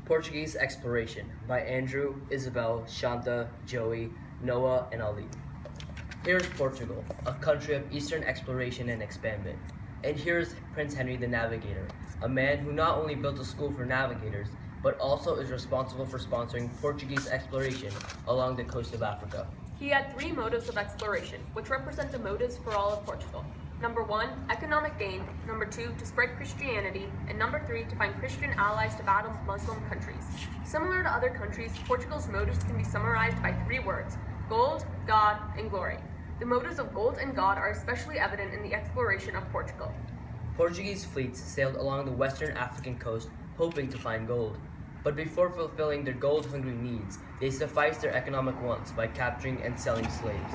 Portuguese Exploration by Andrew, Isabel, Shanta, Joey, Noah, and Ali. Here's Portugal, a country of eastern exploration and expandment. And here's Prince Henry the Navigator, a man who not only built a school for navigators, but also is responsible for sponsoring Portuguese exploration along the coast of Africa. He had three motives of exploration, which represent the motives for all of Portugal. Number 1, economic gain. Number 2, to spread Christianity. And number 3, to find Christian allies to battle Muslim countries. Similar to other countries, Portugal's motives can be summarized by 3 words: gold, God, and glory. The motives of gold and God are especially evident in the exploration of Portugal. Portuguese fleets sailed along the western African coast hoping to find gold. But before fulfilling their gold-hungry needs, they sufficed their economic wants by capturing and selling slaves.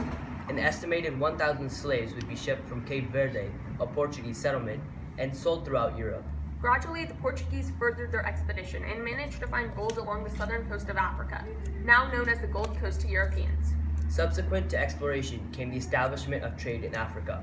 An estimated 1,000 slaves would be shipped from Cape Verde, a Portuguese settlement, and sold throughout Europe. Gradually, the Portuguese furthered their expedition and managed to find gold along the southern coast of Africa, now known as the Gold Coast to Europeans. Subsequent to exploration came the establishment of trade in Africa.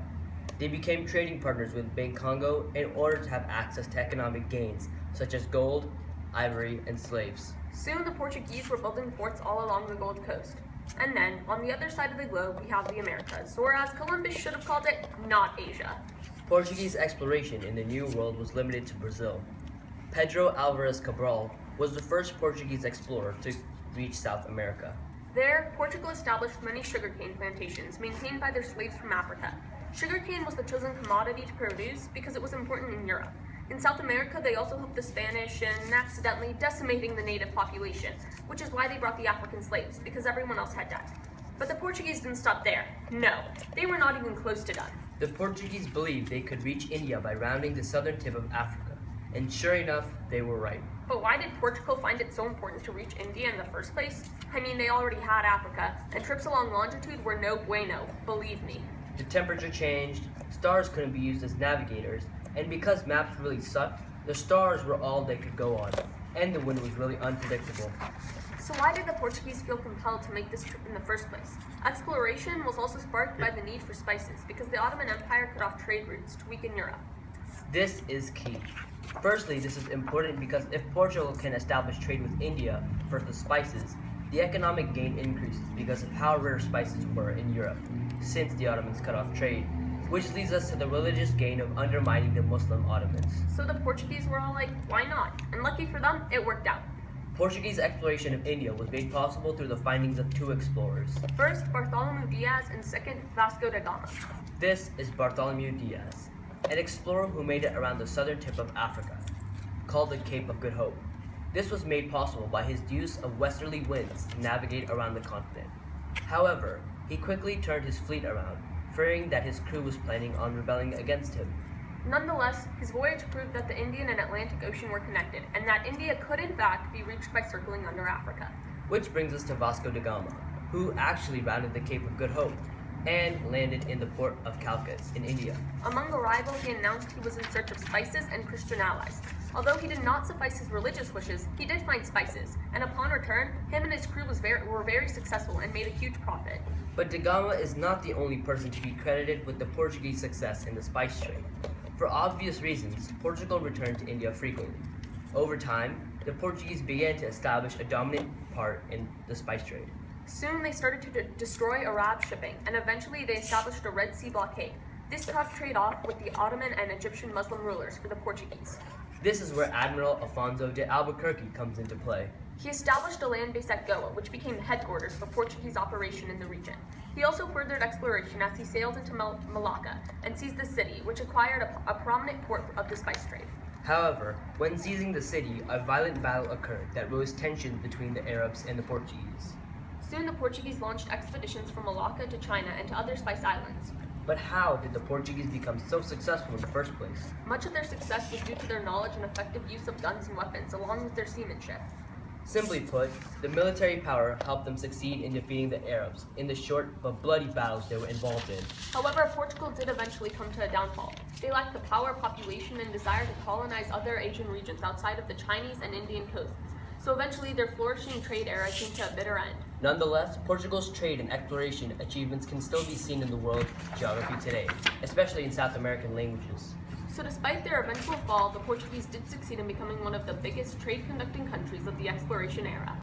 They became trading partners with Congo in order to have access to economic gains, such as gold, ivory, and slaves. Soon the Portuguese were building forts all along the Gold Coast. And then, on the other side of the globe, we have the Americas, or as Columbus should have called it, not Asia. Portuguese exploration in the New World was limited to Brazil. Pedro Alvarez Cabral was the first Portuguese explorer to reach South America. There, Portugal established many sugarcane plantations maintained by their slaves from Africa. Sugarcane was the chosen commodity to produce because it was important in Europe. In South America, they also helped the Spanish in accidentally decimating the native population, which is why they brought the African slaves, because everyone else had died. But the Portuguese didn't stop there. No, they were not even close to done. The Portuguese believed they could reach India by rounding the southern tip of Africa, and sure enough, they were right. But why did Portugal find it so important to reach India in the first place? I mean, they already had Africa, and trips along longitude were no bueno, believe me. The temperature changed, stars couldn't be used as navigators, and because maps really sucked, the stars were all they could go on, and the wind was really unpredictable. So why did the Portuguese feel compelled to make this trip in the first place? Exploration was also sparked by the need for spices, because the Ottoman Empire cut off trade routes to weaken Europe. This is key. Firstly, this is important because if Portugal can establish trade with India for the spices, the economic gain increases because of how rare spices were in Europe, since the Ottomans cut off trade, which leads us to the religious gain of undermining the Muslim Ottomans. So the Portuguese were all like, why not? And lucky for them, it worked out. Portuguese exploration of India was made possible through the findings of 2 explorers. First, Bartholomew Diaz, and second, Vasco da Gama. This is Bartholomew Diaz, an explorer who made it around the southern tip of Africa, called the Cape of Good Hope. This was made possible by his use of westerly winds to navigate around the continent. However, he quickly turned his fleet around, fearing that his crew was planning on rebelling against him. Nonetheless, his voyage proved that the Indian and Atlantic Ocean were connected, and that India could in fact be reached by circling under Africa. Which brings us to Vasco da Gama, who actually rounded the Cape of Good Hope and landed in the port of Calcutta in India. Among arrival, he announced he was in search of spices and Christian allies. Although he did not suffice his religious wishes, he did find spices, and upon return, him and his crew were very successful and made a huge profit. But da Gama is not the only person to be credited with the Portuguese success in the spice trade. For obvious reasons, Portugal returned to India frequently. Over time, the Portuguese began to establish a dominant part in the spice trade. Soon they started to destroy Arab shipping, and eventually they established a Red Sea blockade. This cut trade off with the Ottoman and Egyptian Muslim rulers for the Portuguese. This is where Admiral Afonso de Albuquerque comes into play. He established a land base at Goa, which became the headquarters for Portuguese operation in the region. He also furthered exploration as he sailed into Malacca and seized the city, which acquired a prominent port of the spice trade. However, when seizing the city, a violent battle occurred that rose tensions between the Arabs and the Portuguese. Soon the Portuguese launched expeditions from Malacca to China and to other spice islands. But how did the Portuguese become so successful in the first place? Much of their success was due to their knowledge and effective use of guns and weapons, along with their seamanship. Simply put, the military power helped them succeed in defeating the Arabs in the short but bloody battles they were involved in. However, Portugal did eventually come to a downfall. They lacked the power, population, and desire to colonize other Asian regions outside of the Chinese and Indian coasts. So eventually their flourishing trade era came to a bitter end. Nonetheless, Portugal's trade and exploration achievements can still be seen in the world geography today, especially in South American languages. So despite their eventual fall, the Portuguese did succeed in becoming one of the biggest trade-conducting countries of the exploration era.